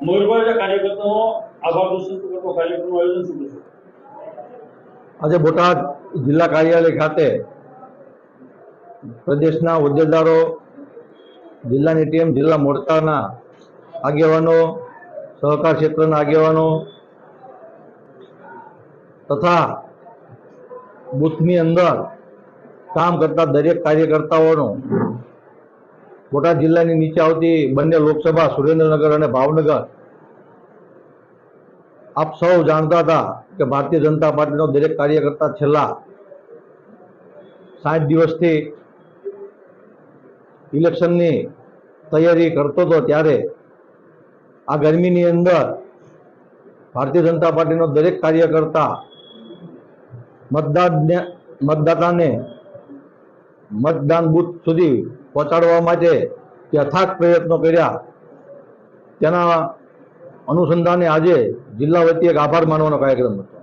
મયુરભાઈ કાર્યકર્તાઓ આભાર દર્શન કરતો કાર્યક્રમનું આયોજન શું થશે? આજે બોટાદ જિલ્લા કાર્યાલય ખાતે પ્રદેશના હોદ્દેદારો, જિલ્લાની ટીમ, જિલ્લા મોરચાના આગેવાનો, સહકાર ક્ષેત્રના આગેવાનો તથા બૂથની અંદર કામ કરતા દરેક કાર્યકર્તાઓનું બોટાદ જિલ્લાની નીચે આવતી બંને લોકસભા સુરેન્દ્રનગર અને ભાવનગર, આપ સૌ જાણતા હતા કે ભારતીય જનતા પાર્ટીનો દરેક કાર્યકર્તા છેલ્લા 60 દિવસથી ઇલેક્શનની તૈયારી કરતો હતો, ત્યારે આ ગરમીની અંદર ભારતીય જનતા પાર્ટીનો દરેક કાર્યકર્તા મતદાતાને મતદાન બૂથ સુધી પહોંચાડવા માટે અથાગ પ્રયત્નો કર્યા. તેના અનુસંધાને આજે જિલ્લા વતી એક આભાર માનવાનો કાર્યક્રમ હતો.